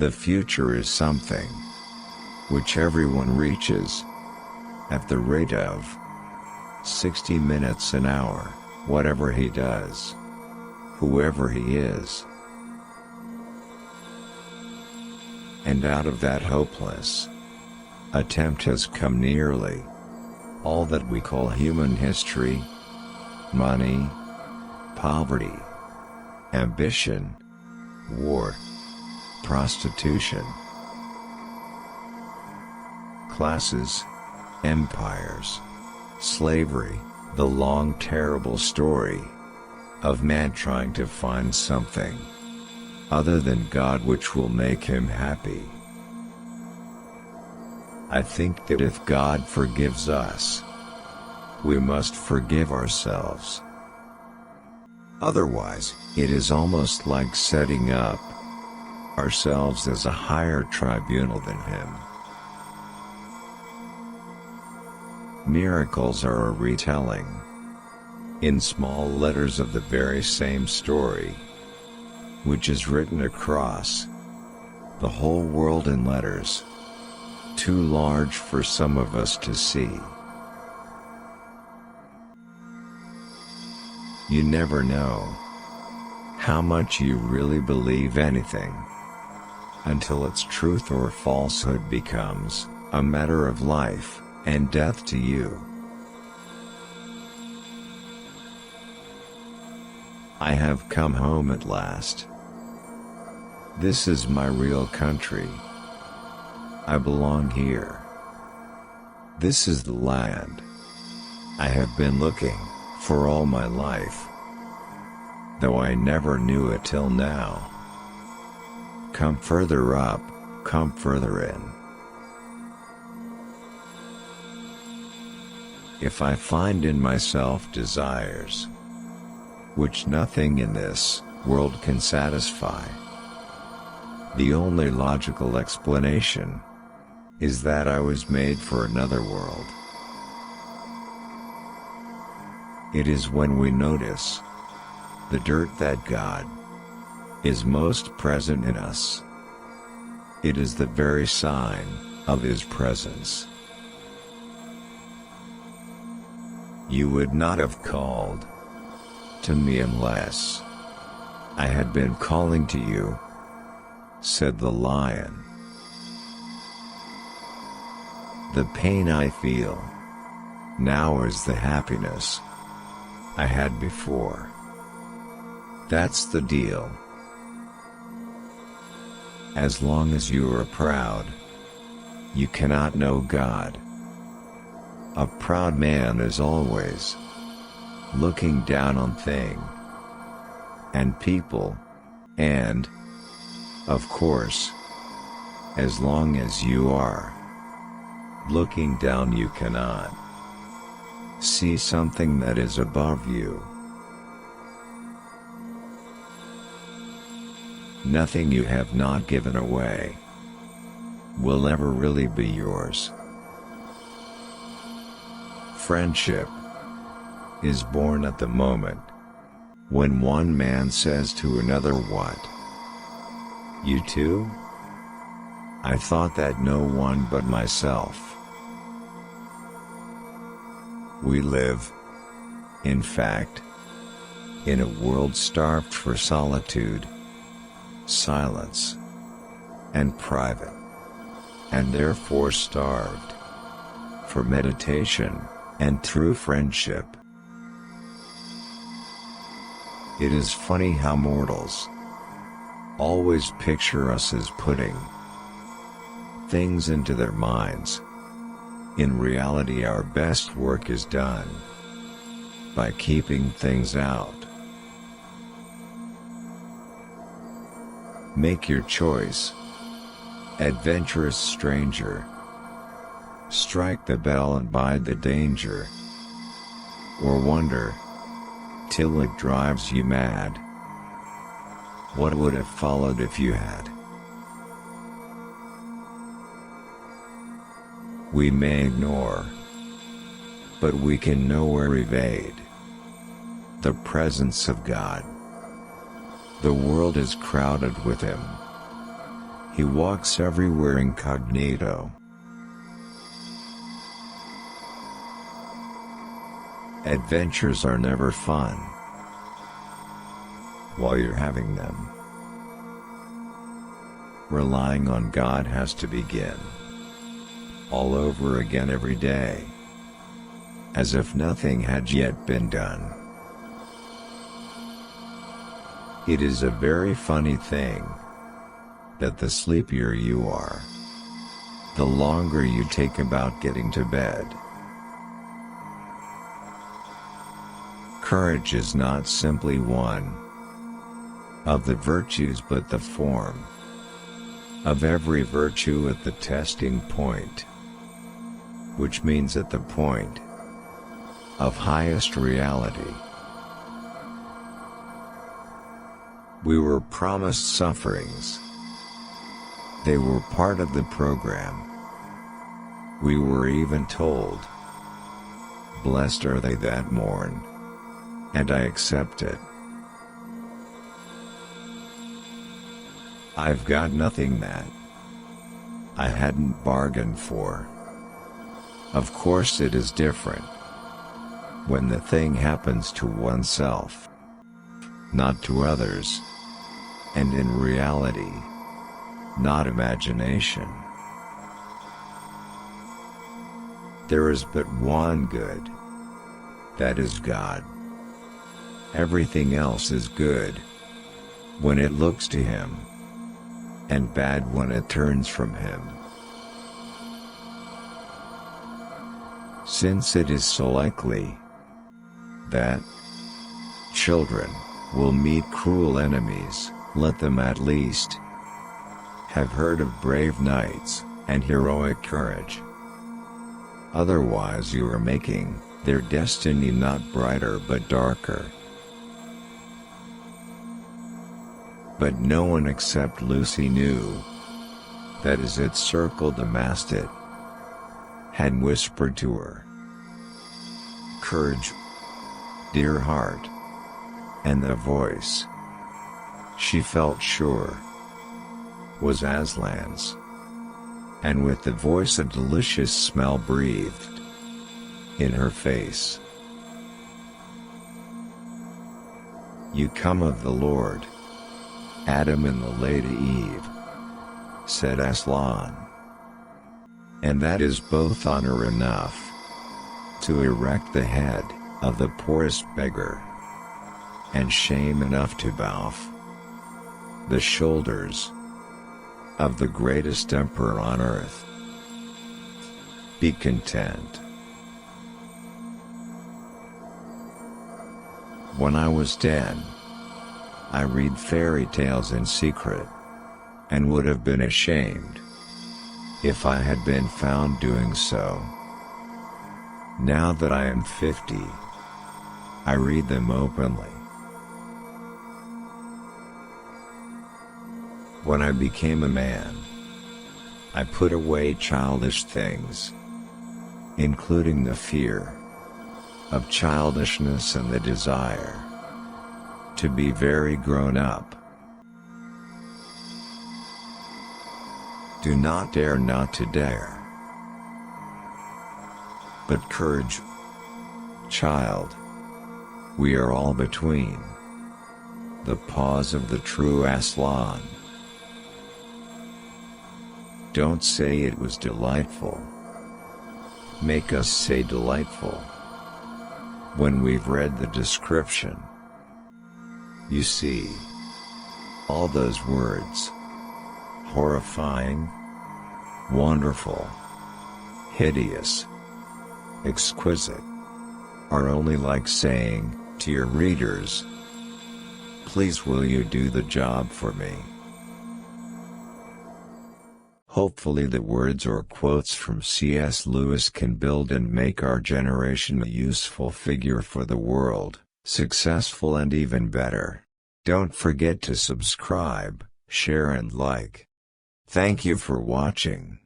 The future is something which everyone reaches at the rate of 60 minutes an hour, whatever he does, whoever he is. And out of that hopeless attempt has come nearly all that we call human history: money, poverty, ambition, war, prostitution, classes, empires, slavery, the long terrible story of man trying to find something other than God which will make him happy. I think that if God forgives us, we must forgive ourselves. Otherwise, it is almost like setting up ourselves as a higher tribunal than Him. Miracles are a retelling, in small letters, of the very same story, which is written across the whole world in letters too large for some of us to see. You never know how much you really believe anything until its truth or falsehood becomes a matter of life and death to you. I have come home at last. This is my real country. I belong here. This is the land I have been looking for all my life, though I never knew it till now. Come further up, come further in. If I find in myself desires which nothing in this world can satisfy, the only logical explanation is that I was made for another world. It is when we notice the dirt that God is most present in us. It is the very sign of His presence. You would not have called to me unless I had been calling to you, said the lion. The pain I feel now is the happiness I had before. That's the deal. As long as you are proud, you cannot know God. A proud man is always looking down on things and people, and, of course, as long as you are looking down, you cannot see something that is above you. Nothing you have not given away will ever really be yours. Friendship is born at the moment when one man says to another, "What? You too? I thought that no one but myself." We live, in fact, in a world starved for solitude, silence, and private, and therefore starved for meditation and true friendship. It is funny how mortals always picture us as putting things into their minds. In reality, our best work is done by keeping things out. Make your choice, adventurous stranger. Strike the bell and bide the danger, or wonder till it drives you mad. What would have followed if you had? We may ignore, but we can nowhere evade the presence of God. The world is crowded with Him. He walks everywhere incognito. Adventures are never fun while you're having them. Relying on God has to begin all over again every day, as if nothing had yet been done. It is a very funny thing that the sleepier you are, the longer you take about getting to bed. Courage is not simply one of the virtues but the form of every virtue at the testing point, which means at the point of highest reality. We were promised sufferings. They were part of the program. We were even told, "Blessed are they that mourn," and I accept it. I've got nothing that I hadn't bargained for. Of course it is different when the thing happens to oneself, not to others, and in reality, not imagination. There is but one good, that is God. Everything else is good when it looks to Him, and bad when it turns from Him. Since it is so likely that children will meet cruel enemies, let them at least have heard of brave knights and heroic courage. Otherwise you are making their destiny not brighter but darker. But no one except Lucy knew that as it circled the mast it had whispered to her, "Courage, dear heart," and the voice, she felt sure, was Aslan's, and with the voice a delicious smell breathed in her face. "You come of the Lord, Adam and the Lady Eve," said Aslan, "and that is both honor enough to erect the head of the poorest beggar, and shame enough to bow the shoulders of the greatest emperor on earth. Be content." When I was 10, I read fairy tales in secret, and would have been ashamed if I had been found doing so. Now that I am 50, I read them openly. When I became a man, I put away childish things, including the fear of childishness and the desire to be very grown up. Do not dare not to dare. But courage, child. We are all between the paws of the true Aslan. Don't say it was delightful. Make us say delightful when we've read the description. You see, all those words, horrifying, wonderful, hideous, exquisite, are only like saying to your readers, "Please will you do the job for me?" Hopefully the words or quotes from C.S. Lewis can build and make our generation a useful figure for the world, successful and even better. Don't forget to subscribe, share and like. Thank you for watching.